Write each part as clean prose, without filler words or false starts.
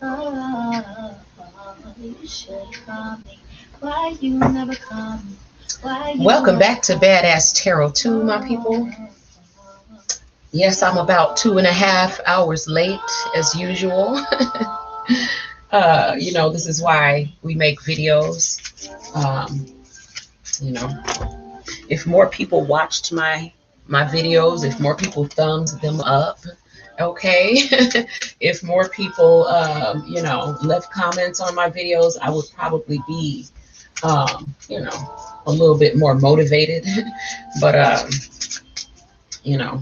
Oh, you should call me. Why you never call me? Welcome back to Badass Tarot 2, my people. Yes, I'm about 2.5 hours late as usual. This is why we make videos. Um, you know, if more people watched my videos, if more people thumbed them up, okay, if more people, left comments on my videos, I would probably be, a little bit more motivated. But, you know,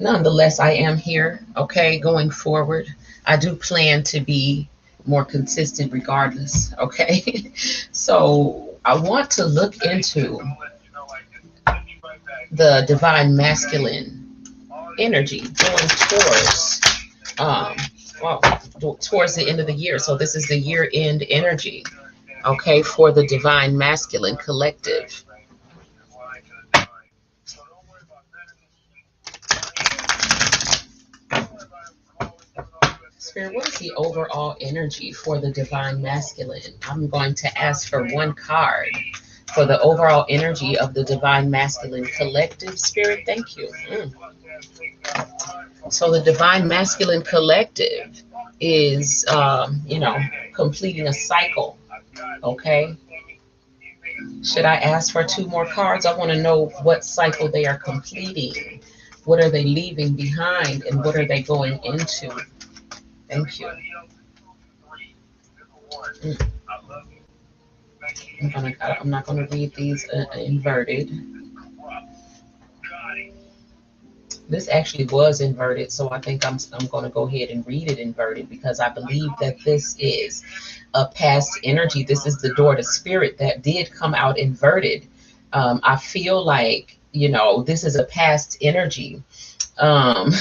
nonetheless, I am here, okay, going forward. I do plan to be more consistent regardless, okay? So I want to look into the divine masculine energy going um, well, towards the end of the year. So this is the year end energy, okay, for the divine masculine collective. Spirit, what is the overall energy for the divine masculine? I'm going to ask for one card for the overall energy of the divine masculine collective. Spirit, thank you. So the divine masculine collective is, completing a cycle. Okay. Should I ask for two more cards? I want to know what cycle they are completing. What are they leaving behind and what are they going into? Thank you. I'm not gonna read these inverted. This actually was inverted, so I think I'm going to go ahead and read it inverted because I believe that this is a past energy. This is the door to spirit that did come out inverted. I feel like, this is a past energy. Um,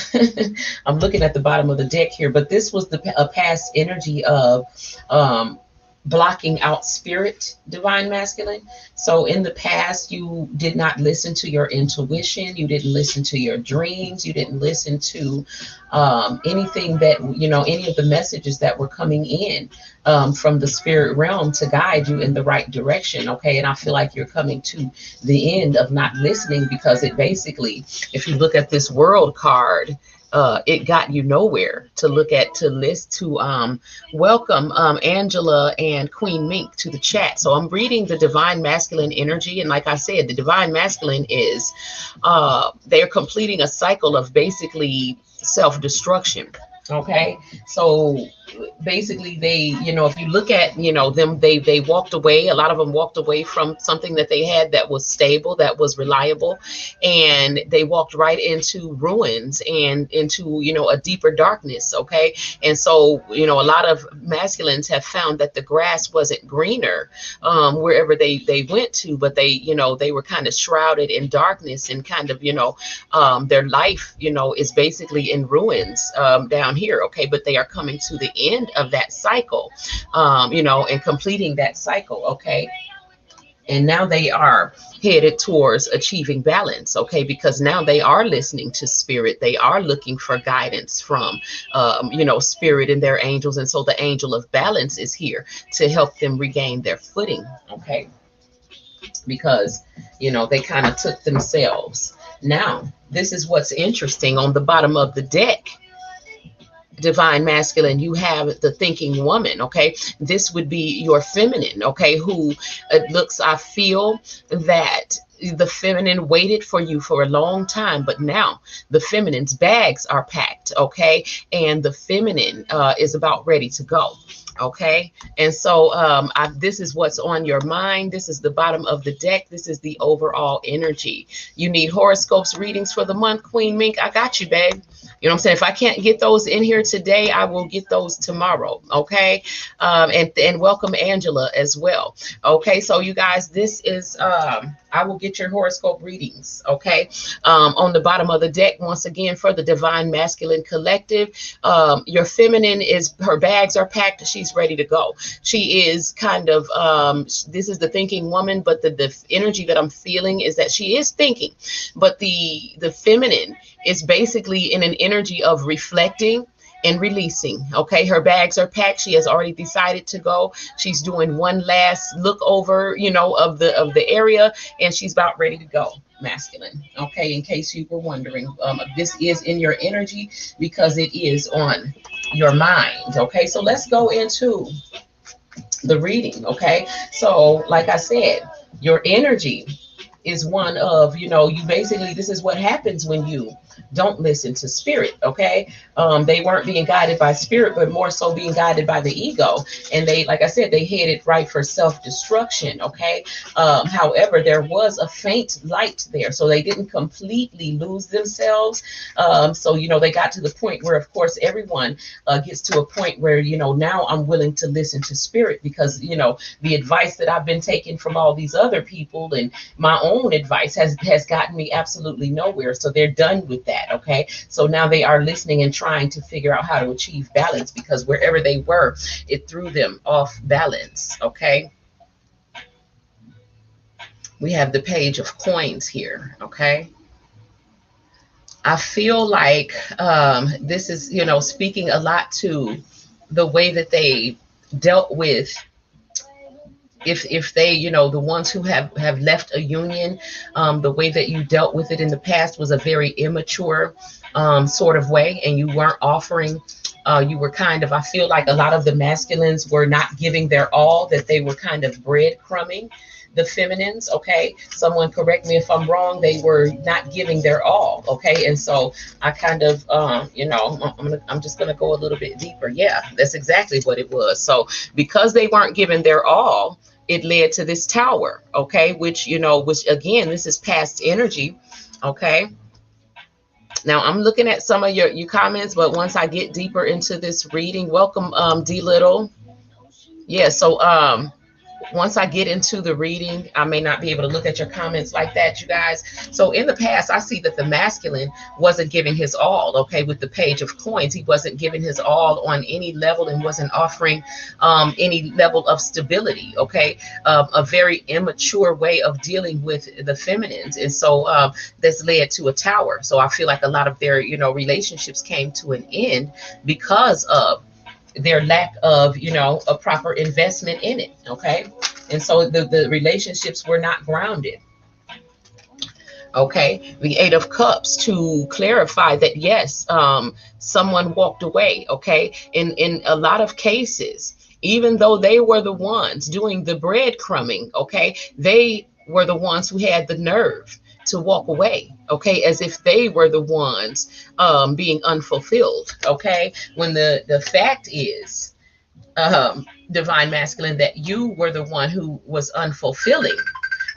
I'm looking at the bottom of the deck here, but this was a past energy of um, blocking out spirit, divine masculine. So in the past, you did not listen to your intuition. You didn't listen to your dreams. You didn't listen to anything that, any of the messages that were coming in from the spirit realm to guide you in the right direction. Okay. And I feel like you're coming to the end of not listening because it basically, if you look at this world card, it got you nowhere to look at, to list, to welcome Angela and Queen Mink to the chat. So I'm reading the divine masculine energy. And like I said, the divine masculine is, they're completing a cycle of basically self-destruction. Okay. So basically they, if you look at, them, they walked away. A lot of them walked away from something that they had that was stable, that was reliable, and they walked right into ruins and into, a deeper darkness. Okay. And so, a lot of masculines have found that the grass wasn't greener wherever they went to, but they were kind of shrouded in darkness and kind of, their life, is basically in ruins down here. Okay. But they are coming to the end of that cycle, and completing that cycle. Okay. And now they are headed towards achieving balance. Okay. Because now they are listening to spirit. They are looking for guidance from, spirit and their angels. And so the angel of balance is here to help them regain their footing. Okay. Because, they kind of took themselves. Now, this is what's interesting on the bottom of the deck. Divine masculine, you have the thinking woman. Okay, this would be your feminine. Okay, who it looks, I feel that the feminine waited for you for a long time, but now the feminine's bags are packed. Okay, and the feminine is about ready to go. Okay. And so this is what's on your mind. This is the bottom of the deck. This is the overall energy. You need horoscopes readings for the month, Queen Mink. I got you, babe. You know what I'm saying? If I can't get those in here today, I will get those tomorrow. Okay. And welcome Angela as well. Okay. So you guys, this is, I will get your horoscope readings. Okay. On the bottom of the deck, once again, for the divine masculine collective, your feminine her bags are packed. She's ready to go. She is kind of, this is the thinking woman, but the energy that I'm feeling is that she is thinking, but the feminine is basically in an energy of reflecting and releasing. Okay, her bags are packed. She has already decided to go. She's doing one last look over, of the area, and she's about ready to go. Masculine. Okay, in case you were wondering, this is in your energy because it is on your mind. Okay, so let's go into the reading. Okay, so like I said, your energy is one of, you basically, this is what happens when you don't listen to spirit. Okay, they weren't being guided by spirit, but more so being guided by the ego, and they, like I said, they headed right for self-destruction. Okay, however, there was a faint light there, so they didn't completely lose themselves. So they got to the point where, of course, everyone gets to a point where, now I'm willing to listen to spirit, because the advice that I've been taking from all these other people and my own advice has gotten me absolutely nowhere. So they're done with that. Okay, so now they are listening and trying to figure out how to achieve balance, because wherever they were, it threw them off balance. Okay, we have the page of coins here. Okay, I feel like this is, speaking a lot to the way that they dealt with, if they, the ones who have left a union, the way that you dealt with it in the past was a very immature sort of way, and you weren't offering. You were kind of, I feel like a lot of the masculines were not giving their all, that they were kind of breadcrumbing the feminines. Okay, someone correct me if I'm wrong. They were not giving their all. Okay, and so I kind of, I'm just gonna go a little bit deeper. Yeah, that's exactly what it was. So because they weren't giving their all, it led to this tower. Okay, which which again, this is past energy. Okay. Now I'm looking at some of your comments, but once I get deeper into this reading, welcome, D Little. Yeah, so once I get into the reading, I may not be able to look at your comments like that, you guys. So in the past, I see that the masculine wasn't giving his all. Okay, with the page of coins, he wasn't giving his all on any level and wasn't offering any level of stability. Okay, a very immature way of dealing with the feminines, and so this led to a tower. So I feel like a lot of their relationships came to an end because of their lack of a proper investment in it. Okay, and so the relationships were not grounded. Okay, the Eight of Cups to clarify that, yes, someone walked away. Okay, in a lot of cases, even though they were the ones doing the breadcrumbing, okay, they were the ones who had the nerve to walk away. Okay, as if they were the ones being unfulfilled. Okay, when the fact is, divine masculine, that you were the one who was unfulfilling.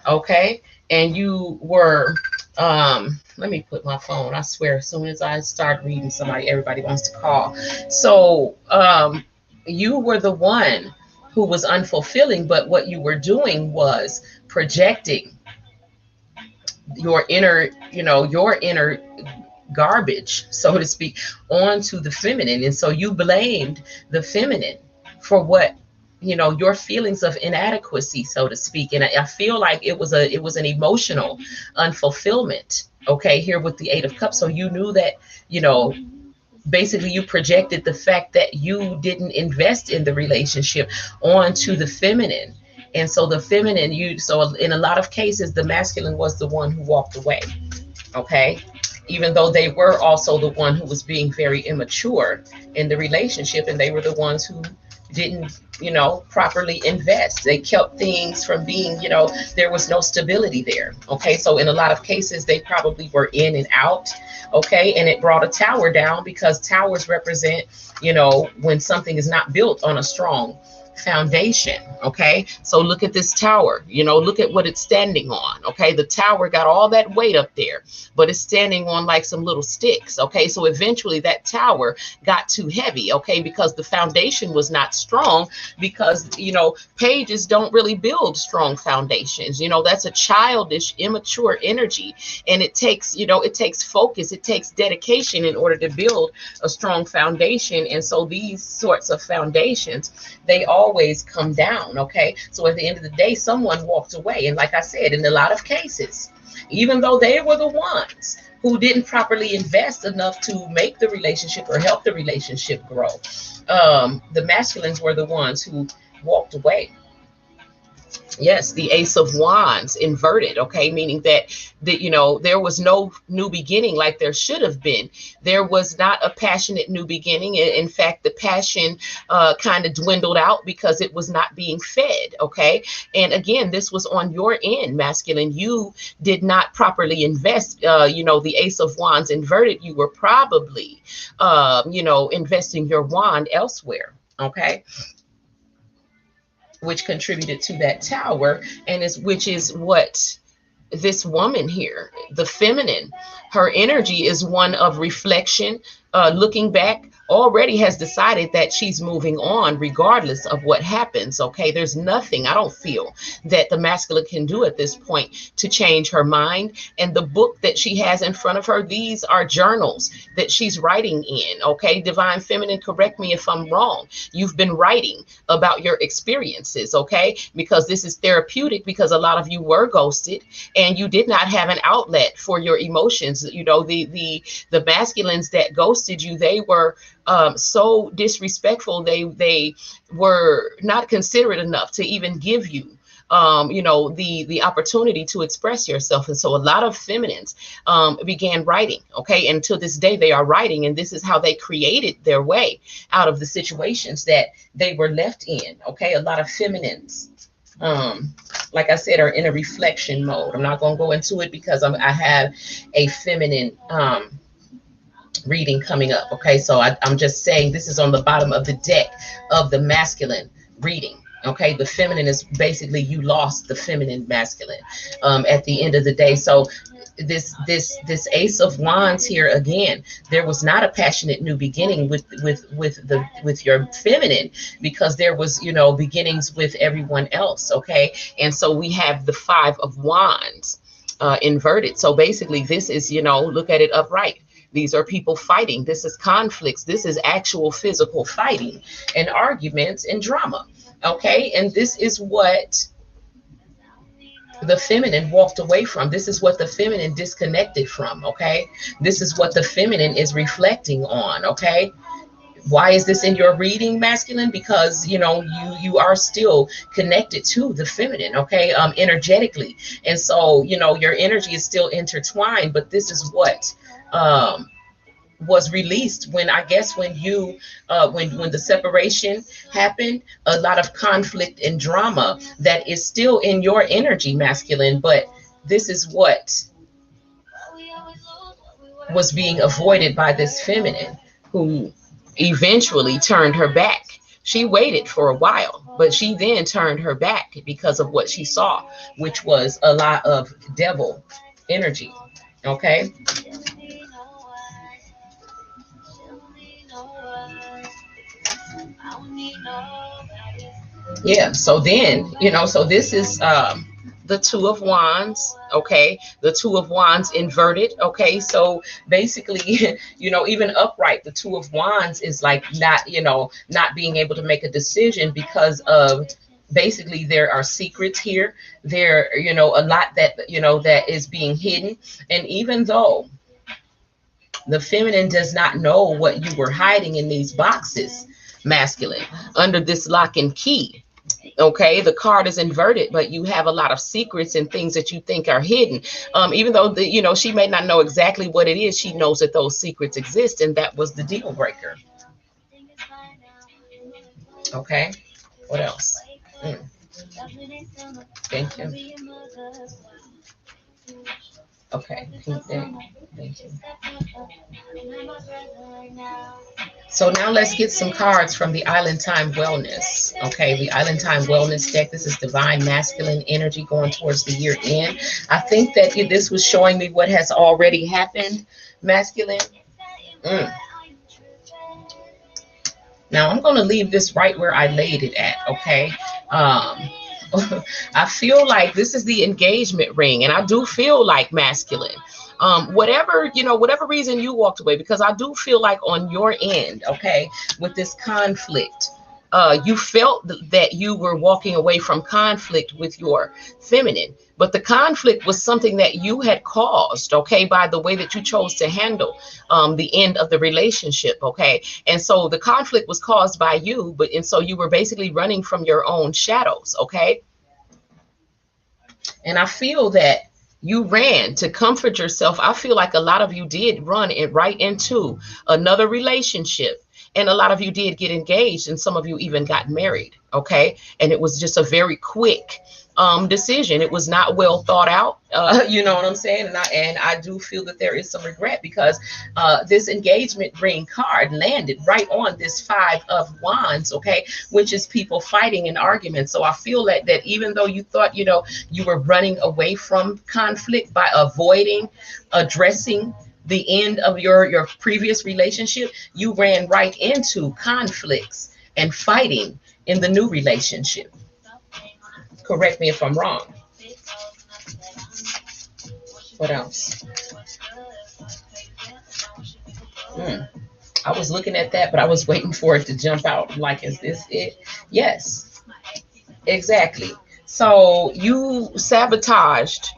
Okay, and you were let me put my phone, I swear, as soon as I start reading somebody, everybody wants to call. So you were the one who was unfulfilling, but what you were doing was projecting your inner, your inner garbage, so to speak, onto the feminine. And so you blamed the feminine for what, your feelings of inadequacy, so to speak. And I feel like it was an emotional unfulfillment. Okay, here with the Eight of Cups. So you knew that, basically you projected the fact that you didn't invest in the relationship onto the feminine. And so the feminine, so in a lot of cases, the masculine was the one who walked away. Okay, even though they were also the one who was being very immature in the relationship, and they were the ones who didn't, properly invest. They kept things from being, there was no stability there. Okay, so in a lot of cases, they probably were in and out. Okay, and it brought a tower down, because towers represent, when something is not built on a strong foundation. Okay, so look at this tower, look at what it's standing on. Okay, the tower got all that weight up there, but it's standing on like some little sticks. Okay, so eventually that tower got too heavy. Okay, because the foundation was not strong, because pages don't really build strong foundations. That's a childish, immature energy, and it takes, it takes focus, it takes dedication in order to build a strong foundation. And so these sorts of foundations, they always come down. Okay, so at the end of the day, someone walked away. And like I said, in a lot of cases, even though they were the ones who didn't properly invest enough to make the relationship or help the relationship grow. The masculines were the ones who walked away. Yes, the Ace of Wands inverted, okay, meaning that there was no new beginning like there should have been. There was not a passionate new beginning. In fact, the passion kind of dwindled out because it was not being fed, okay? And again, this was on your end, masculine. You did not properly invest. The Ace of Wands inverted. You were probably, investing your wand elsewhere, okay? Which contributed to that tower, and which is what this woman here, the feminine, her energy is one of reflection, looking back, already has decided that she's moving on regardless of what happens. Okay, there's nothing, I don't feel, that the masculine can do at this point to change her mind. And the book that she has in front of her, these are journals that she's writing in. Okay, divine feminine, correct me if I'm wrong. You've been writing about your experiences, okay, because this is therapeutic, because a lot of you were ghosted and you did not have an outlet for your emotions. The masculines that ghosted you, they were so disrespectful. They were not considerate enough to even give you the opportunity to express yourself. And so a lot of feminines began writing, okay, and to this day they are writing, and this is how they created their way out of the situations that they were left in. Okay, a lot of feminines, like I said, are in a reflection mode. I'm not going to go into it because I have a feminine reading coming up. Okay, so I'm just saying this is on the bottom of the deck of the masculine reading. Okay, the feminine is basically, you lost the feminine masculine at the end of the day. So this Ace of Wands here, again, there was not a passionate new beginning with your feminine, because there was beginnings with everyone else. Okay, and so we have the Five of Wands inverted. So basically this is, look at it upright. These are people fighting. This is conflicts. This is actual physical fighting and arguments and drama. Okay, and this is what the feminine walked away from. This is what the feminine disconnected from. Okay, this is what the feminine is reflecting on. Okay, why is this in your reading, masculine? Because you are still connected to the feminine, okay, energetically, and so your energy is still intertwined. But this is what was released when, I guess, when the separation happened. A lot of conflict and drama that is still in your energy, masculine, but this is what was being avoided by this feminine, who eventually turned her back. She waited for a while, but she then turned her back because of what she saw, which was a lot of devil energy. Okay, yeah, so then so this is the Two of Wands. Okay, the Two of Wands inverted. Okay, so basically even upright, the Two of Wands is like not being able to make a decision because of, basically, there are secrets here. There a lot that is being hidden. And even though the feminine does not know what you were hiding in these boxes, masculine, under this lock and key, okay, the card is inverted, but you have a lot of secrets and things that you think are hidden. Even though she may not know exactly what it is, she knows that those secrets exist, and that was the deal breaker. Okay, what else? Thank you. Okay, thank you. So now let's get some cards from the Island Time Wellness. Okay, the Island Time Wellness deck. This is divine masculine energy going towards the year end. I think that this was showing me what has already happened, masculine. Now I'm going to leave this right where I laid it at. Okay. I feel like this is the engagement ring, and I do feel like, masculine, whatever reason you walked away, because I do feel like on your end, okay, with this conflict, You felt that you were walking away from conflict with your feminine, but the conflict was something that you had caused, okay, by the way that you chose to handle the end of the relationship, okay. And so the conflict was caused by you, but and so you were basically running from your own shadows, okay. And I feel that you ran to comfort yourself. I feel like a lot of you did run it right into another relationship. And a lot of you did get engaged, and some of you even got married. Okay. And it was just a very quick decision. It was not well thought out. You know what I'm saying? And I do feel that there is some regret because this engagement ring card landed right on this 5 of Wands, okay, which is people fighting and arguments. So I feel that even though you thought, you were running away from conflict by avoiding addressing the end of your previous relationship, you ran right into conflicts and fighting in the new relationship. Correct me if I'm wrong. What else? Hmm. I was looking at that, but I was waiting for it to jump out. Like, is this it? Yes, exactly. So you sabotaged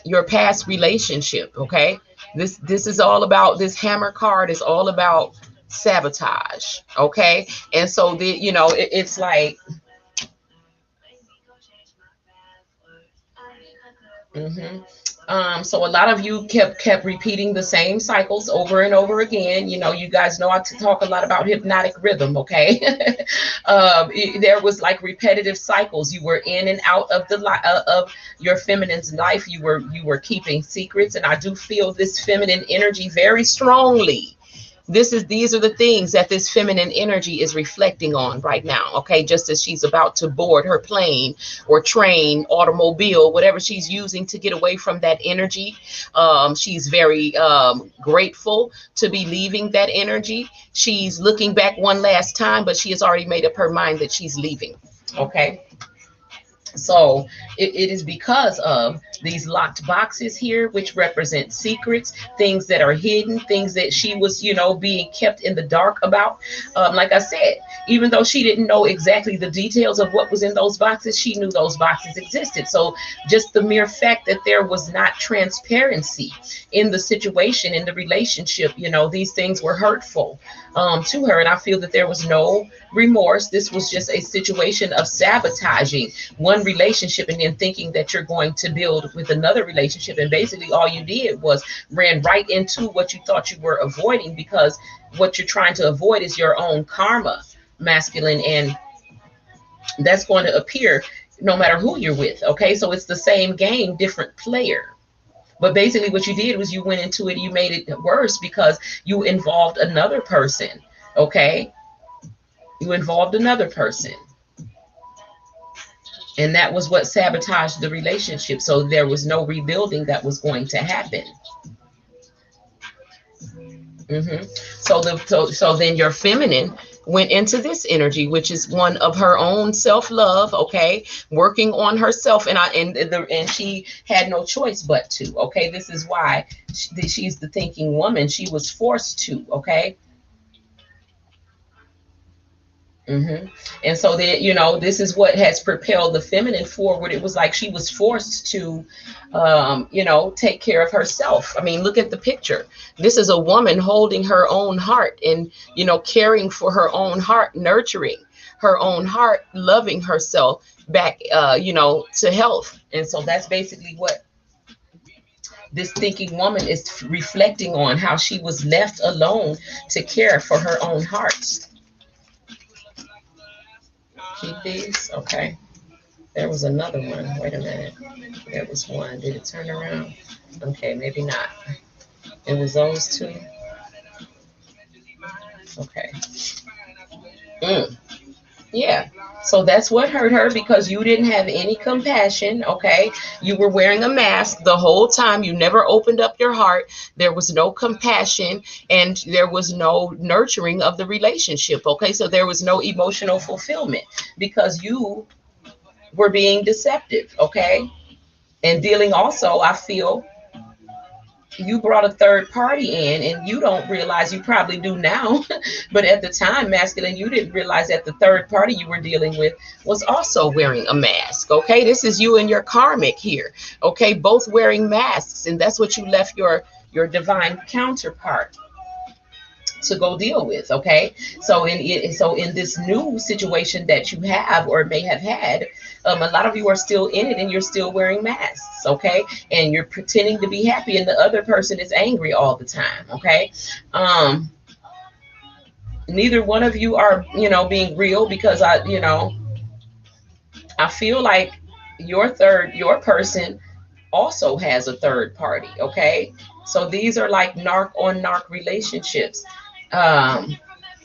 your past relationship, okay? This is all about, this hammer card is all about sabotage, okay? And so it's like, hmm so a lot of you kept repeating the same cycles over and over again. You guys know I talk a lot about hypnotic rhythm, okay? There was like repetitive cycles. You were in and out of of your feminine's life. You were keeping secrets, and I do feel this feminine energy very strongly. These are the things that this feminine energy is reflecting on right now, okay? Just as she's about to board her plane or train, automobile, whatever she's using to get away from that energy. She's very grateful to be leaving that energy. She's looking back one last time, but she has already made up her mind that she's leaving, okay? So it is because of these locked boxes here, which represent secrets, things that are hidden, things that she was, being kept in the dark about. Like I said, even though she didn't know exactly the details of what was in those boxes, she knew those boxes existed. So just the mere fact that there was not transparency in the situation, in the relationship, these things were hurtful to her. And I feel that there was no remorse. This was just a situation of sabotaging one relationship and then thinking that you're going to build with another relationship. And basically all you did was ran right into what you thought you were avoiding, because what you're trying to avoid is your own karma, masculine, and that's going to appear no matter who you're with, okay? So it's the same game, different player. But basically what you did was you went into it, you made it worse because you involved another person, okay? You involved another person. And that was what sabotaged the relationship. So there was no rebuilding that was going to happen. So then your feminine went into this energy, which is one of her own self-love, okay, working on herself, and she had no choice but to, okay. This is why she's the thinking woman. She was forced to, okay. And so that, this is what has propelled the feminine forward. It was like she was forced to, take care of herself. I mean, look at the picture. This is a woman holding her own heart and, caring for her own heart, nurturing her own heart, loving herself back, to health. And so that's basically what this thinking woman is reflecting on, how she was left alone to care for her own heart. Keep these. Okay. There was another one. Wait a minute. There was one. Did it turn around? Okay, maybe not. It was those two. Okay. Yeah. So that's what hurt her, because you didn't have any compassion, okay? You were wearing a mask the whole time. You never opened up your heart. There was no compassion, and there was no nurturing of the relationship, okay? So there was no emotional fulfillment because you were being deceptive, okay? And dealing also, I feel, you brought a third party in, and you don't realize, you probably do now, but at the time, masculine, you didn't realize that the third party you were dealing with was also wearing a mask. Okay, this is you and your karmic here. Okay, both wearing masks, and that's what you left your divine counterpart to go deal with. Okay, so in this new situation that you have or may have had, a lot of you are still in it, and you're still wearing masks. Okay, and you're pretending to be happy, and the other person is angry all the time. Okay, um neither one of you are, being real, because I feel like your person also has a third party. Okay, so these are like narc on narc relationships. um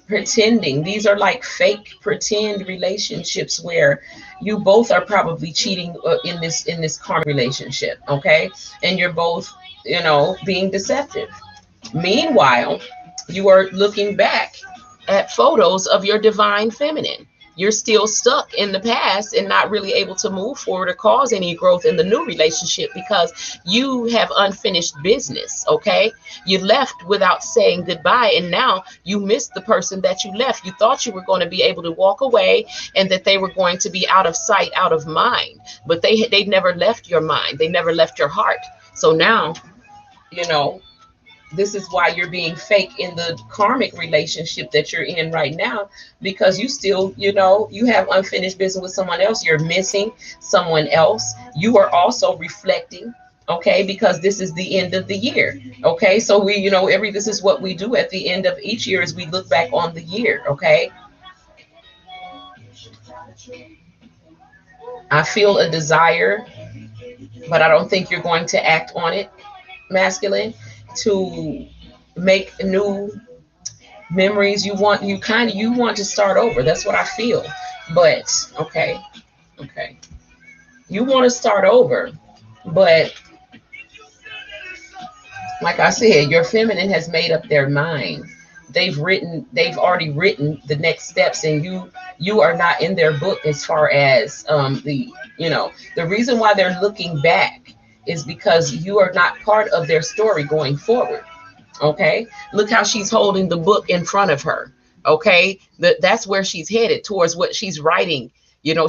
Pretending, these are like fake pretend relationships where you both are probably cheating, in this karmic relationship. Okay, and you're both, being deceptive. Meanwhile, you are looking back at photos of your divine feminine. You're still stuck in the past and not really able to move forward or cause any growth in the new relationship because you have unfinished business. Okay, you left without saying goodbye, and now you missed the person that you left. You thought you were going to be able to walk away and that they were going to be out of sight, out of mind, but they never left your mind. They never left your heart. So now, you know this is why you're being fake in the karmic relationship that you're in right now, because you still, you have unfinished business with someone else. You're missing someone else. You are also reflecting. Okay, because this is the end of the year. Okay, so we, this is what we do at the end of each year, is we look back on the year. Okay, I feel a desire, but I don't think you're going to act on it, masculine, to make new memories. You want to start over. That's what I feel. But okay, you want to start over, but like I said, your feminine has made up their mind. They've already written the next steps, and you are not in their book, as far as the reason why they're looking back is because you are not part of their story going forward. Okay, look how she's holding the book in front of her. Okay, that's where she's headed, towards what she's writing.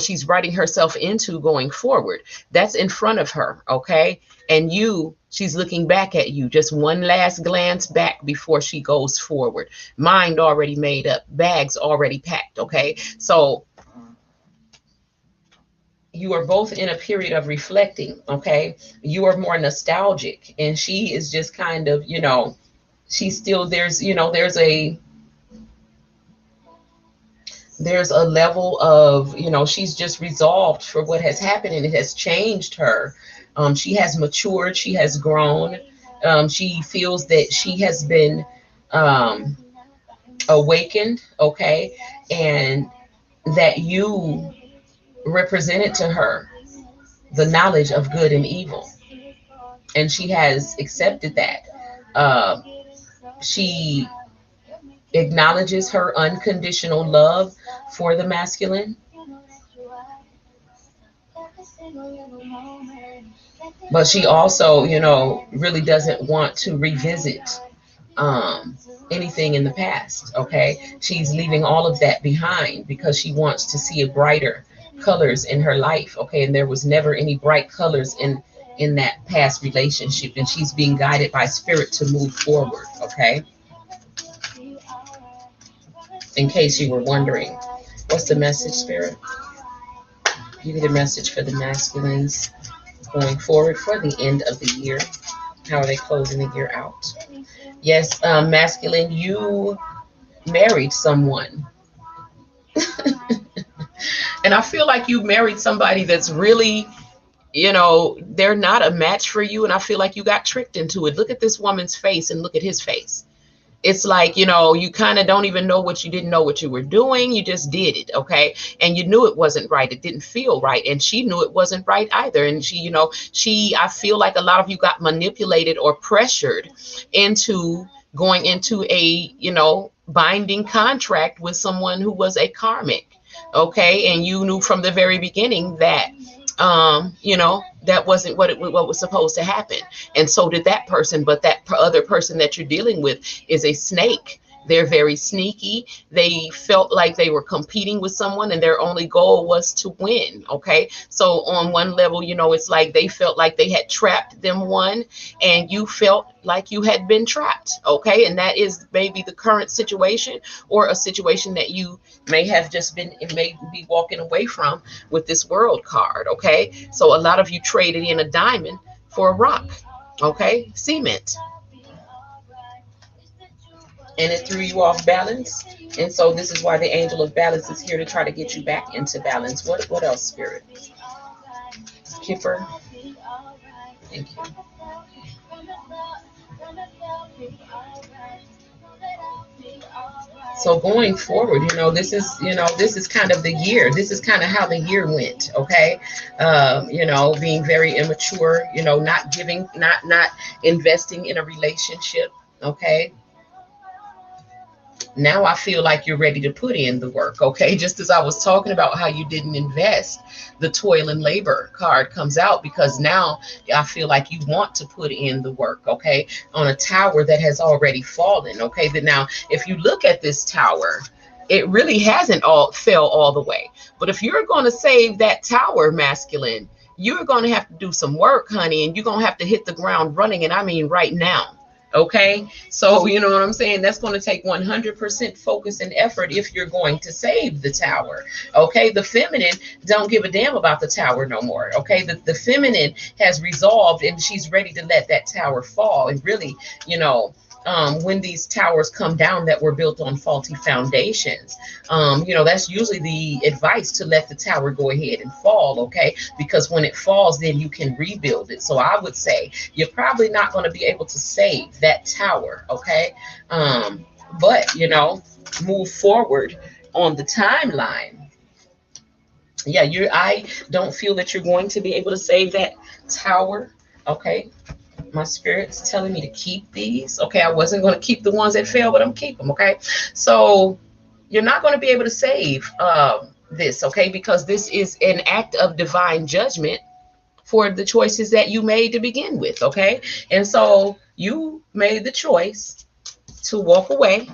She's writing herself into going forward. That's in front of her. Okay, and she's looking back at you, just one last glance back before she goes forward. Mind already made up, bags already packed. Okay, so you are both in a period of reflecting. Okay, you are more nostalgic, and she is just kind of, she's still, there's a level of, she's just resolved for what has happened, and it has changed her. She has matured, she has grown. She feels that she has been awakened. Okay, and that you represented to her the knowledge of good and evil, and she has accepted that. She acknowledges her unconditional love for the masculine, but she also, really doesn't want to revisit um, anything in the past. Okay, she's leaving all of that behind because she wants to see a brighter colors in her life. Okay, and there was never any bright colors in that past relationship, and she's being guided by spirit to move forward. Okay, in case you were wondering, what's the message, spirit? Give me the message for the masculines going forward for the end of the year. How are they closing the year out? Yes, masculine, you married someone. And I feel like you married somebody that's really, they're not a match for you. And I feel like you got tricked into it. Look at this woman's face and look at his face. It's like, you kind of don't even know what you didn't know what you were doing. You just did it. Okay. And you knew it wasn't right. It didn't feel right. And she knew it wasn't right either. And I feel like a lot of you got manipulated or pressured into going into a, binding contract with someone who was a karmic. Okay. And you knew from the very beginning that that wasn't what was supposed to happen, and so did that person. But that other person that you're dealing with is a snake. They're very sneaky. They felt like they were competing with someone and their only goal was to win. Okay, so on one level, it's like they felt like they had trapped them one, and you felt like you had been trapped. Okay, and that is maybe the current situation, or a situation that you may have just been may be walking away from with this world card. Okay, so a lot of you traded in a diamond for a rock. Okay, cement, and it threw you off balance. And so this is why the angel of balance is here to try to get you back into balance. What else, spirit? Kipper, thank you. So going forward, this is kind of the year. This is kind of how the year went. Okay, being very immature. Not giving, not investing in a relationship. Okay, now I feel like you're ready to put in the work. Okay, just as I was talking about how you didn't invest, the toil and labor card comes out, because now I feel like you want to put in the work. Okay, on a tower that has already fallen. Okay, but now if you look at this tower, it really hasn't all fell all the way. But if you're going to save that tower, masculine, you're going to have to do some work, honey, and you're going to have to hit the ground running, and I mean right now. Okay, so you know what I'm saying? That's going to take 100% focus and effort if you're going to save the tower. Okay, the feminine don't give a damn about the tower no more. Okay, the feminine has resolved and she's ready to let that tower fall. And really, when these towers come down that were built on faulty foundations, that's usually the advice, to let the tower go ahead and fall. Okay, because when it falls, then you can rebuild it. So I would say you're probably not going to be able to save that tower. Okay, but move forward on the timeline. Yeah, I don't feel that you're going to be able to save that tower. Okay, my spirit's telling me to keep these. Okay, I wasn't going to keep the ones that fail, but I'm keep them. Okay, so you're not going to be able to save this. Okay, because this is an act of divine judgment for the choices that you made to begin with. Okay, and so you made the choice to walk away.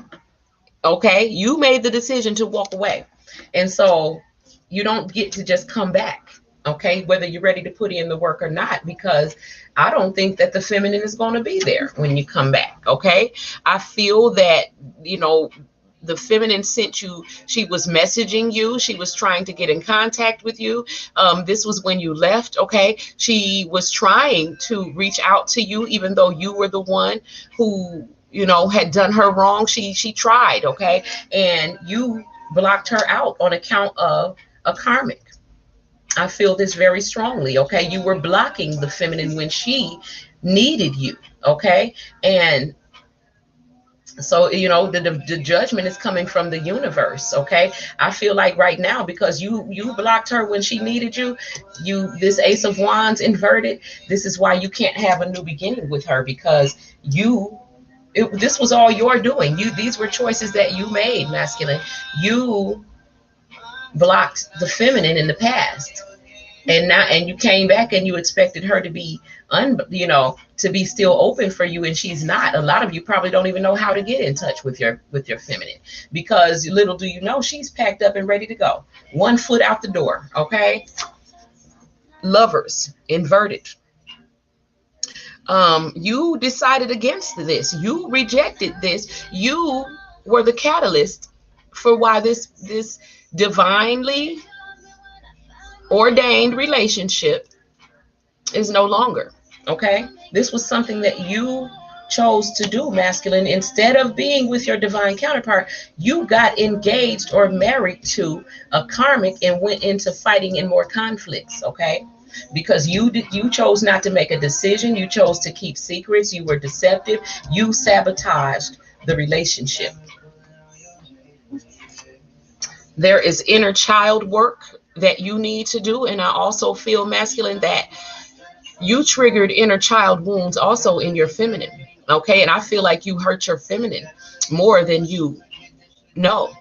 Okay, you made the decision to walk away, and so you don't get to just come back. Okay, whether you're ready to put in the work or not, because I don't think that the feminine is going to be there when you come back. Okay, I feel that the feminine sent you. She was messaging you. She was trying to get in contact with you. This was when you left. Okay, she was trying to reach out to you, even though you were the one who had done her wrong. She tried. Okay, and you blocked her out on account of a karmic. I feel this very strongly. Okay, you were blocking the feminine when she needed you. Okay, and so the judgment is coming from the universe. Okay, I feel like right now, because you blocked her when she needed you, this Ace of Wands inverted. This is why you can't have a new beginning with her, because this was all your doing. These were choices that you made, masculine. You blocked the feminine in the past, and you came back and you expected her to be to be still open for you, and she's not. A lot of you probably don't even know how to get in touch with your feminine, because little do you know, she's packed up and ready to go, 1 foot out the door. Okay, Lovers inverted. You decided against this. You rejected this. You were the catalyst for why this divinely ordained relationship is no longer. Okay, this was something that you chose to do, masculine. Instead of being with your divine counterpart, you got engaged or married to a karmic and went into fighting and more conflicts. Okay, because you chose not to make a decision. You chose to keep secrets. You were deceptive. You sabotaged the relationship. There is inner child work that you need to do, and I also feel, masculine, that you triggered inner child wounds also in your feminine. Okay, and I feel like you hurt your feminine more than you know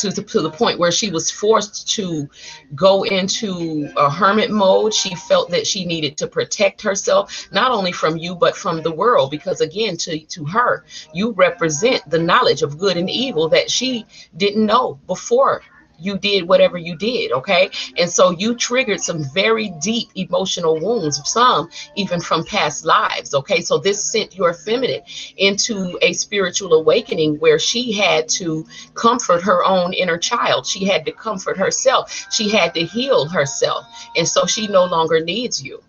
to the point where she was forced to go into a hermit mode. She felt that she needed to protect herself, not only from you, but from the world, because again, to her, you represent the knowledge of good and evil that she didn't know before you did whatever you did. Okay. And so you triggered some very deep emotional wounds, some even from past lives. Okay. So this sent your feminine into a spiritual awakening where she had to comfort her own inner child. She had to comfort herself. She had to heal herself. And so she no longer needs you.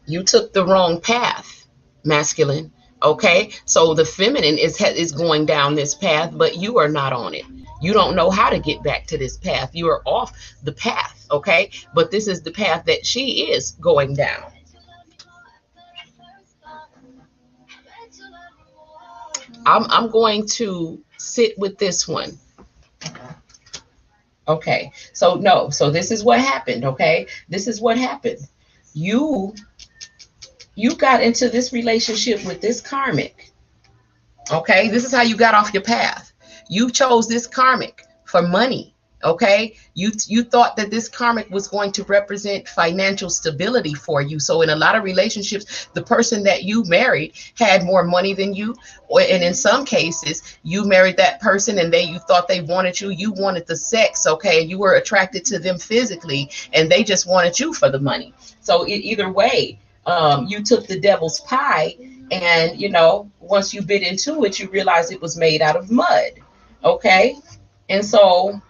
You took the wrong path, masculine. Okay, so the feminine is going down this path, but you are not on it. You don't know how to get back to this path. You are off the path. Okay, but this is the path that she is going down. I'm going to sit with this one. Okay, so no, so this is what happened. Okay, this is what happened. You you got into this relationship with this karmic. Okay, this is how you got off your path. You chose this karmic for money. Okay, you thought that this karmic was going to represent financial stability for you. So in a lot of relationships, the person that you married had more money than you, and in some cases, you married that person and you thought they wanted you. You wanted the sex. Okay, you were attracted to them physically, and they just wanted you for the money. So either way, you took the devil's pie, and once you bit into it, you realized it was made out of mud. Okay, and so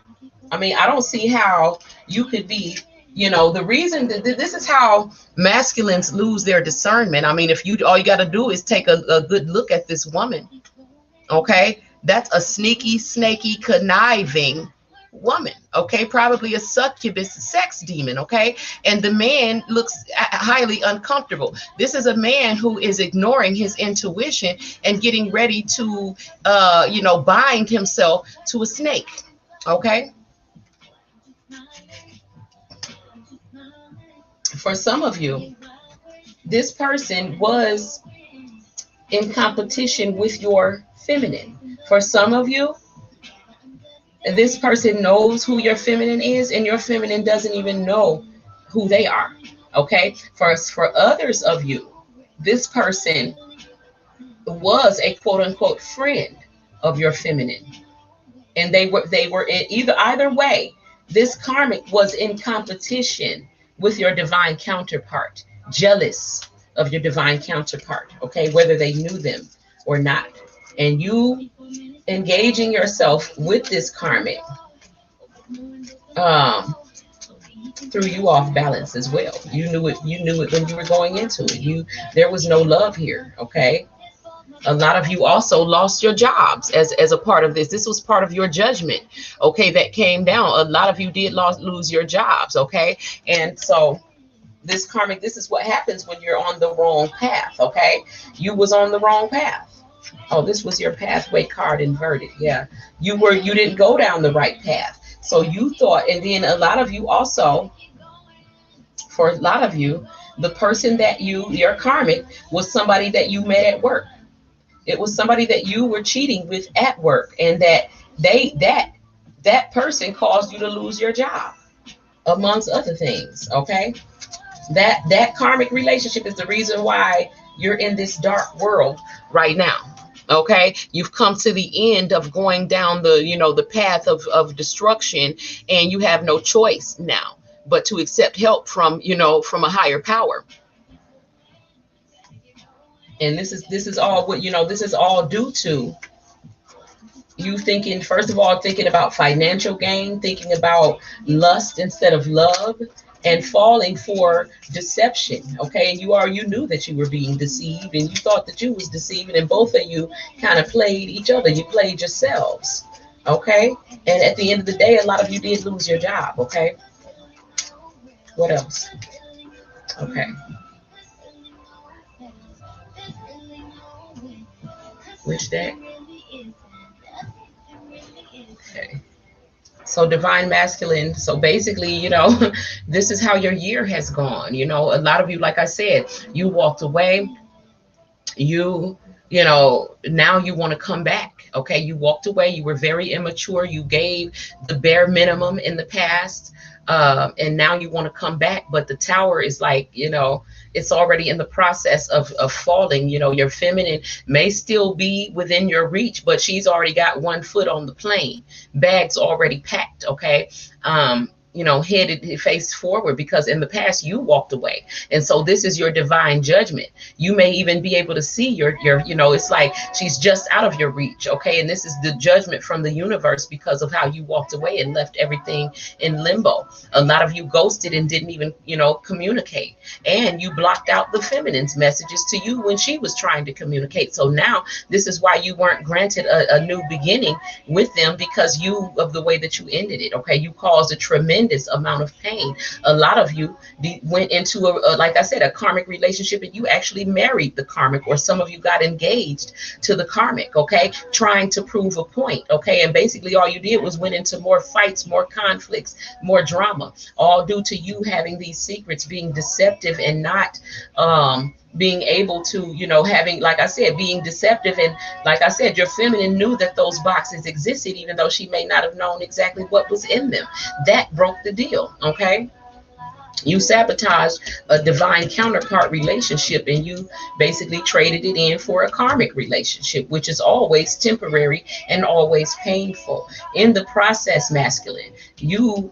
I mean, I don't see how you could be, the reason that this is how masculines lose their discernment. I mean, if you all you got to do is take a good look at this woman. Okay, that's a sneaky, snaky, conniving woman. Okay, probably a succubus sex demon. Okay, and the man looks highly uncomfortable. This is a man who is ignoring his intuition and getting ready to bind himself to a snake. Okay, for some of you, this person was in competition with your feminine. For some of you, this person knows who your feminine is, and your feminine doesn't even know who they are. Okay. For others of you, this person was a quote unquote friend of your feminine, and they were in either way. This karmic was in competition with your divine counterpart, jealous of your divine counterpart. Okay, whether they knew them or not, and you engaging yourself with this karmic threw you off balance as well. You knew it. You knew it when you were going into it. There was no love here. Okay. A lot of you also lost your jobs as a part of this. This was part of your judgment. Okay, that came down. A lot of you did lose your jobs. Okay, and so this karmic, this is what happens when you're on the wrong path. Okay, you was on the wrong path. Oh, this was your pathway card inverted. Yeah, you didn't go down the right path. So you thought, and then a lot of you also, for a lot of you, the person that your karmic was somebody that you met at work. It was somebody that you were cheating with at work, and that person caused you to lose your job, amongst other things. Okay, that karmic relationship is the reason why you're in this dark world right now. Okay, you've come to the end of going down the path of destruction, and you have no choice now but to accept help from a higher power. And this is all what this is all due to you thinking, first of all, thinking about financial gain, thinking about lust instead of love, and falling for deception. Okay, and you knew that you were being deceived, and you thought that you was deceiving, and both of you kind of played each other. You played yourselves. Okay, and at the end of the day, a lot of you did lose your job. Okay, what else? Okay, which deck? Okay. So divine masculine. So basically, this is how your year has gone. A lot of you, like I said, you walked away. You you know, now you want to come back. Okay, you walked away, you were very immature, you gave the bare minimum in the past, and now you want to come back, but the tower is like, you know, it's already in the process of falling. You know, your feminine may still be within your reach, but she's already got one foot on the plane, bags already packed. Okay, you know, headed face forward, because in the past you walked away, and so this is your divine judgment. You may even be able to see your, you know, it's like she's just out of your reach. Okay, and this is the judgment from the universe because of how you walked away and left everything in limbo. A lot of you ghosted and didn't even, you know, communicate, and you blocked out the feminine's messages to you when she was trying to communicate. So now this is why you weren't granted a new beginning with them, because you, of the way that you ended it. Okay, you caused a tremendous amount of pain. A lot of you went into like I said, a karmic relationship, and you actually married the karmic, or some of you got engaged to the karmic. Okay, trying to prove a point. Okay, and basically all you did was went into more fights, more conflicts, more drama, all due to you having these secrets, being deceptive, and not being able to, you know, having, like I said, being deceptive. And like I said, your feminine knew that those boxes existed, even though she may not have known exactly what was in them. That broke the deal. Okay, you sabotaged a divine counterpart relationship, and you basically traded it in for a karmic relationship, which is always temporary and always painful. In the process, masculine, you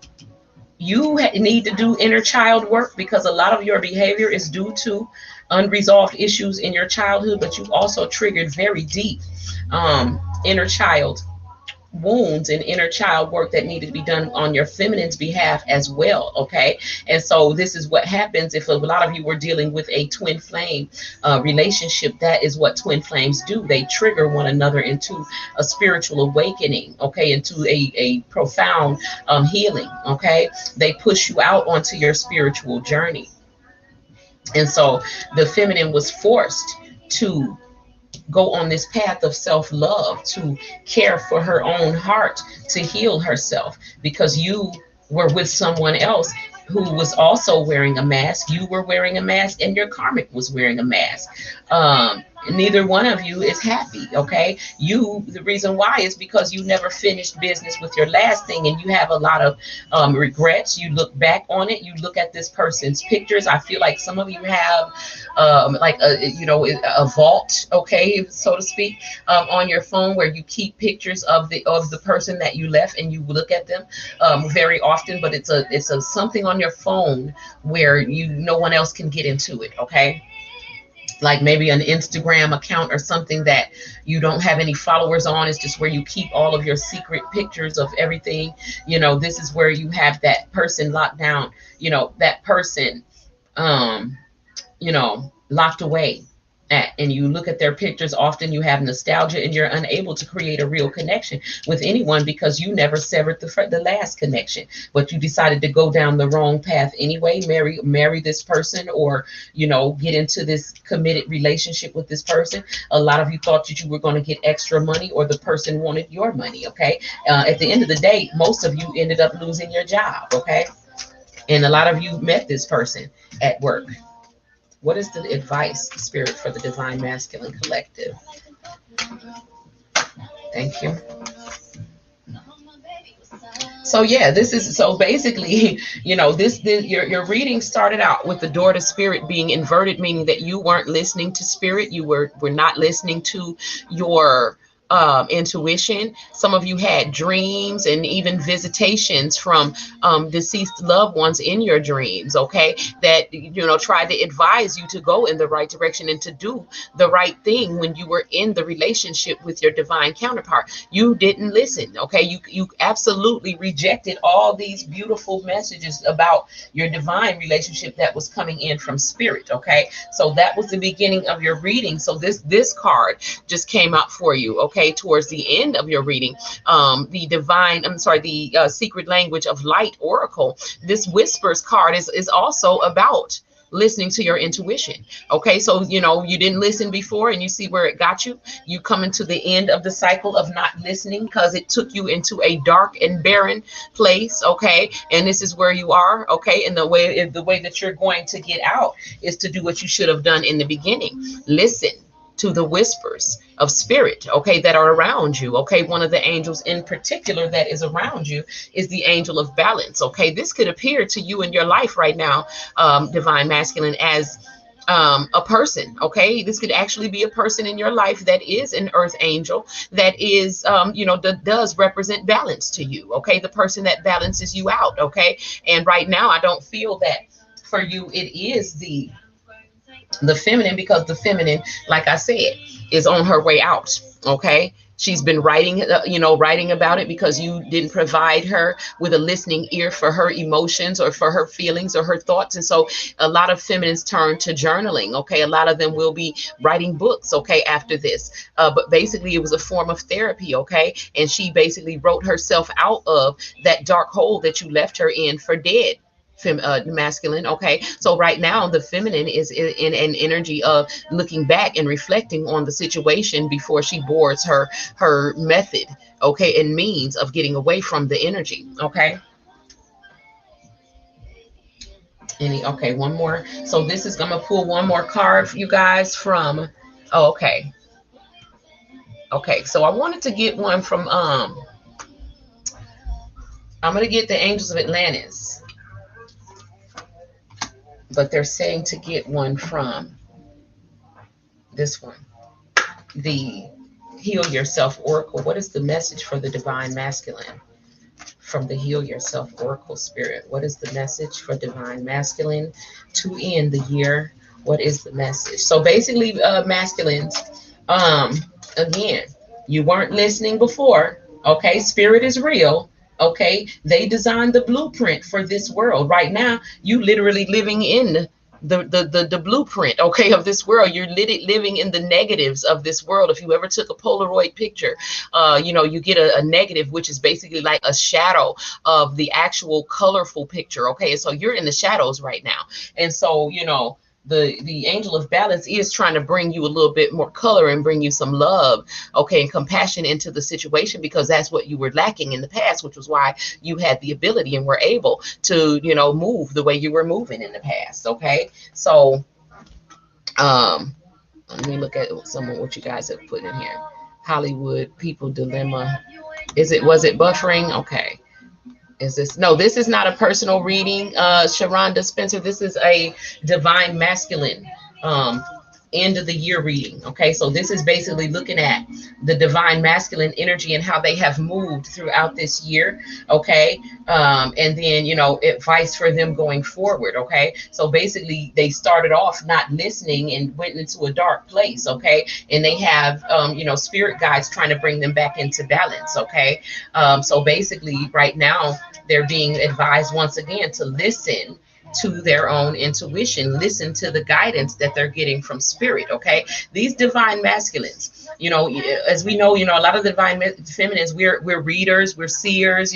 need to do inner child work, because a lot of your behavior is due to unresolved issues in your childhood, but you also triggered very deep inner child wounds and inner child work that needed to be done on your feminine's behalf as well. Okay, and so this is what happens if a lot of you were dealing with a twin flame relationship. That is what twin flames do. They trigger one another into a spiritual awakening. Okay, into a profound healing. Okay, they push you out onto your spiritual journey, and so the feminine was forced to go on this path of self-love, to care for her own heart, to heal herself, because you were with someone else who was also wearing a mask. You were wearing a mask, and your karmic was wearing a mask. Neither one of you is happy. Okay, the reason why is because you never finished business with your last thing, and you have a lot of regrets. You look back on it, you look at this person's pictures. I feel like some of you have like a, you know, a vault, okay, so to speak, on your phone, where you keep pictures of the person that you left, and you look at them very often. But it's a something on your phone where no one else can get into it. Okay, like maybe an Instagram account or something that you don't have any followers on. It's just where you keep all of your secret pictures of everything. You know, this is where you have that person locked down, you know, that person, you know, locked away at, and you look at their pictures. Often you have nostalgia, and you're unable to create a real connection with anyone, because you never severed the last connection, but you decided to go down the wrong path anyway. Marry this person, or, you know, get into this committed relationship with this person. A lot of you thought that you were going to get extra money, or the person wanted your money. Okay, at the end of the day, most of you ended up losing your job. Okay, and a lot of you met this person at work. What is the advice, Spirit, for the Divine Masculine Collective? Thank you. So yeah, this is, so basically, you know, your reading started out with the door to spirit being inverted, meaning that you weren't listening to spirit. You were not listening to your intuition. Some of you had dreams and even visitations from deceased loved ones in your dreams, okay, that, you know, tried to advise you to go in the right direction and to do the right thing when you were in the relationship with your divine counterpart. You didn't listen. Okay, you absolutely rejected all these beautiful messages about your divine relationship that was coming in from spirit. Okay, so that was the beginning of your reading. So this card just came out for you. Okay, towards the end of your reading, the secret language of light oracle. This whispers card is also about listening to your intuition. Okay, so, you know, you didn't listen before, and you see where it got you. You come into the end of the cycle of not listening, because it took you into a dark and barren place. Okay, and this is where you are. Okay, and the way that you're going to get out is to do what you should have done in the beginning. Listen to the whispers of spirit, okay, that are around you. Okay, one of the angels in particular that is around you is the angel of balance. Okay, this could appear to you in your life right now, divine masculine, as a person. Okay, this could actually be a person in your life that is an earth angel, that is that does represent balance to you. Okay, the person that balances you out. Okay, and right now I don't feel that for you it is the feminine, because the feminine, like I said, is on her way out. Okay, she's been writing writing about it because you didn't provide her with a listening ear for her emotions or for her feelings or her thoughts. And so a lot of feminines turn to journaling. Okay, a lot of them will be writing books, okay, after this. But basically it was a form of therapy. Okay, and she basically wrote herself out of that dark hole that you left her in for dead. Masculine. Okay, so right now the feminine is in an energy of looking back and reflecting on the situation before she boards her method, okay, and means of getting away from the energy. Okay, okay, one more. So this is gonna pull one more card for you guys from, oh, okay, so I wanted to get one from I'm gonna get the angels of Atlantis, but they're saying to get one from this one, the Heal Yourself Oracle. What is the message for the divine masculine from the Heal Yourself Oracle spirit? What is the message for divine masculine to end the year? What is the message? So basically, masculines, again, you weren't listening before. Okay, spirit is real. Okay, they designed the blueprint for this world. Right now, you literally living in the blueprint, okay, of this world. You're living in the negatives of this world. If you ever took a Polaroid picture, you get a negative, which is basically like a shadow of the actual colorful picture. Okay, so you're in the shadows right now. And so the angel of balance is trying to bring you a little bit more color and bring you some love, okay, and compassion into the situation, because that's what you were lacking in the past, which was why you had the ability and were able to move the way you were moving in the past. Okay, so let me look at some of what you guys have put in here. Hollywood people dilemma. Was it buffering? Okay. Is this, no, this is not a personal reading, Sharonda Spencer. This is a divine masculine end of the year reading. Okay, so this is basically looking at the divine masculine energy and how they have moved throughout this year. Okay, and then advice for them going forward. Okay, so basically they started off not listening and went into a dark place. Okay, and they have spirit guides trying to bring them back into balance. Okay, so basically right now they're being advised once again to listen to their own intuition, listen to the guidance that they're getting from spirit. Okay, these divine masculines, as we know, a lot of the divine feminines, we're readers, we're seers,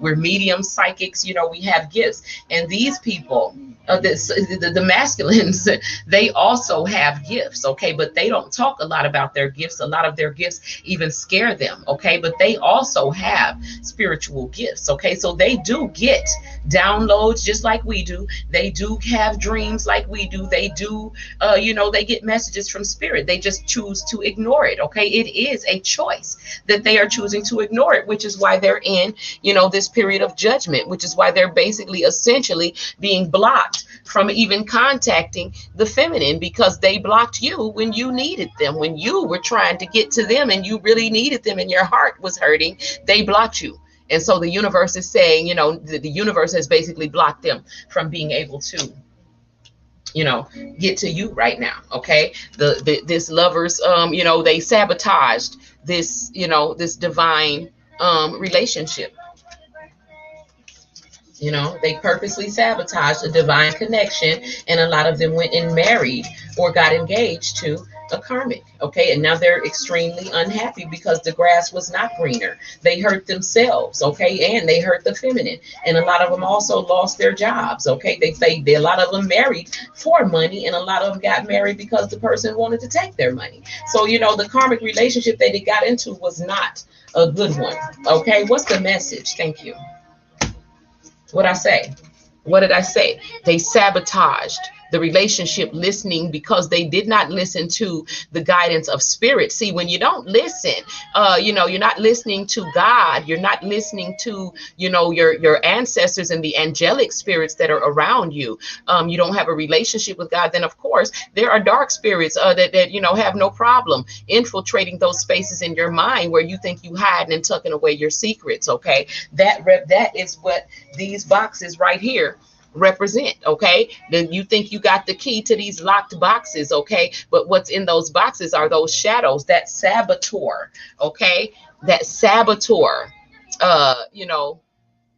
we're mediums, psychics, we have gifts. And these people, the masculines, they also have gifts. Okay, but they don't talk a lot about their gifts. A lot of their gifts even scare them. Okay, but they also have spiritual gifts. Okay, so they do get downloads just like we do. They do have dreams like we do. They do they get messages from spirit. They just choose to ignore it. Okay, it is a choice that they are choosing to ignore it, which is why they're in this period of judgment, which is why they're basically essentially being blocked from even contacting the feminine, because they blocked you when you needed them, when you were trying to get to them and you really needed them and your heart was hurting. They blocked you. And so the universe is saying, the universe has basically blocked them from being able to get to you right now. Okay, this lovers, they sabotaged this this divine relationship. They purposely sabotaged a divine connection, and a lot of them went and married or got engaged to a karmic. Okay, and now they're extremely unhappy because the grass was not greener. They hurt themselves. Okay, and they hurt the feminine, and a lot of them also lost their jobs. Okay, a lot of them married for money, and a lot of them got married because the person wanted to take their money. So the karmic relationship that they got into was not a good one. Okay, what's the message? Thank you. What I say? What did I say? They sabotaged the relationship listening, because they did not listen to the guidance of spirit. See, when you don't listen, you're not listening to God, you're not listening to, your ancestors and the angelic spirits that are around you. You don't have a relationship with God, then of course there are dark spirits that have no problem infiltrating those spaces in your mind where you think you hiding and tucking away your secrets. Okay, that is what these boxes right here represent. Okay, then you think you got the key to these locked boxes. Okay, but what's in those boxes are those shadows, that saboteur. Okay, that saboteur,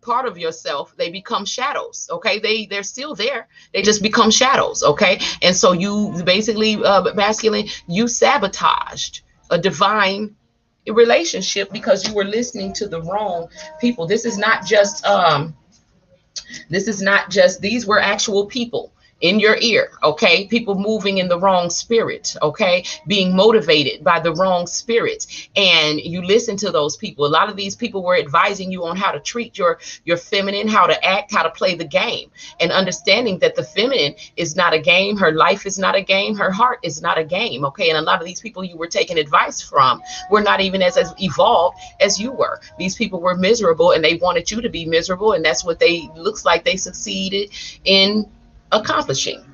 part of yourself, they become shadows. Okay, they're still there, they just become shadows. Okay, and so you basically, masculine, you sabotaged a divine relationship because you were listening to the wrong people. This is not just these were actual people in your ear. Okay, people moving in the wrong spirit. Okay, being motivated by the wrong spirits, and you listen to those people. A lot of these people were advising you on how to treat your feminine, how to act, how to play the game, and understanding that the feminine is not a game, her life is not a game, her heart is not a game. Okay, and a lot of these people you were taking advice from were not even as evolved as you were. These people were miserable and they wanted you to be miserable, and that's what they looks like they succeeded in accomplishing.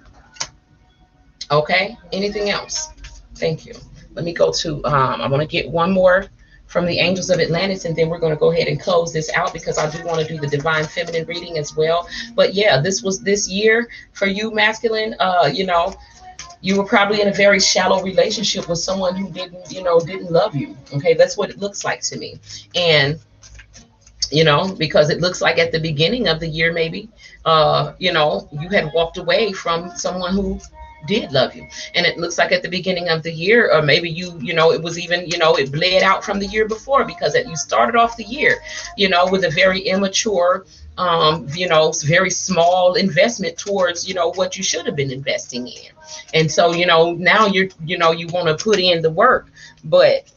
Okay, anything else? Thank you. Let me go to, I want to get one more from the Angels of Atlantis, and then we're going to go ahead and close this out because I do want to do the Divine Feminine reading as well. But yeah, this was this year for you, masculine. You were probably in a very shallow relationship with someone who didn't love you. Okay, that's what it looks like to me. And because it looks like at the beginning of the year, maybe, you had walked away from someone who did love you. And it looks like at the beginning of the year, or maybe it was even, it bled out from the year before, because you started off the year, with a very immature, very small investment towards, what you should have been investing in. And so, now you want to put in the work, but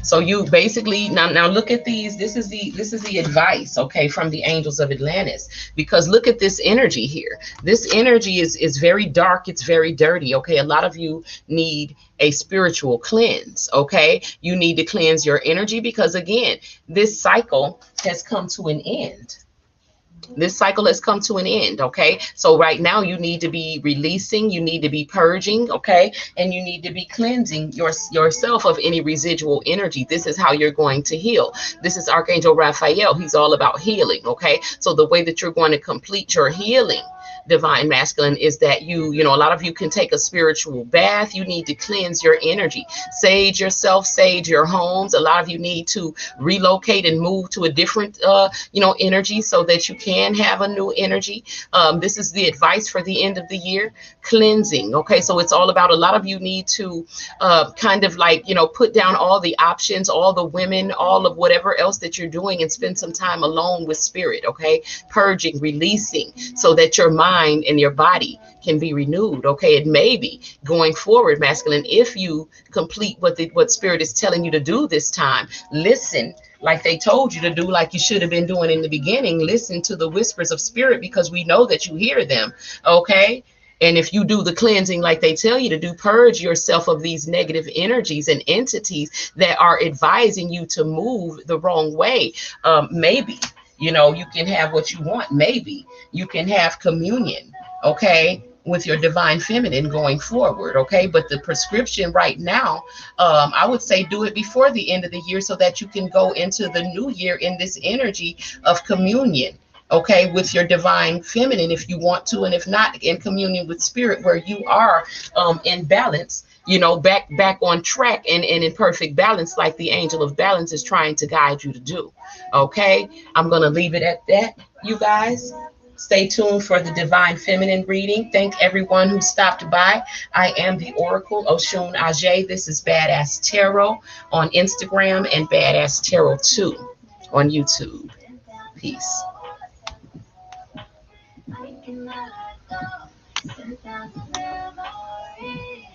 so you basically now look at these. This is the advice, okay, from the Angels of Atlantis. Because look at this energy here. This energy is very dark. It's very dirty. Okay, a lot of you need a spiritual cleanse. Okay, you need to cleanse your energy because again, this cycle has come to an end. This cycle has come to an end. Okay, so right now you need to be releasing, you need to be purging, okay, and you need to be cleansing yourself of any residual energy. This is how you're going to heal. This is Archangel Raphael. He's all about healing. Okay, so the way that you're going to complete your healing, divine masculine, is that a lot of you can take a spiritual bath. You need to cleanse your energy, sage yourself, sage your homes. A lot of you need to relocate and move to a different energy so that you can have a new energy. This is the advice for the end of the year, cleansing. Okay, so it's all about, a lot of you need to kind of like put down all the options, all the women, all of whatever else that you're doing, and spend some time alone with spirit. Okay, purging, releasing, so that your mind and your body can be renewed. Okay, it may be going forward, masculine, if you complete what spirit is telling you to do this time. Listen like they told you to do, like you should have been doing in the beginning. Listen to the whispers of spirit, because we know that you hear them. Okay, and if you do the cleansing like they tell you to do, purge yourself of these negative energies and entities that are advising you to move the wrong way. Maybe you can have what you want. Maybe you can have communion, okay, with your divine feminine going forward. Okay, but the prescription right now, I would say do it before the end of the year, so that you can go into the new year in this energy of communion, okay, with your divine feminine if you want to, and if not, in communion with spirit, where you are in balance, back on track and in perfect balance, like the angel of balance is trying to guide you to do. Okay, I'm gonna leave it at that, you guys. Stay tuned for the Divine Feminine reading. Thank everyone who stopped by. I am the Oracle, Oshun Ajay. This is Badass Tarot on Instagram and Badass Tarot 2 on YouTube. Peace.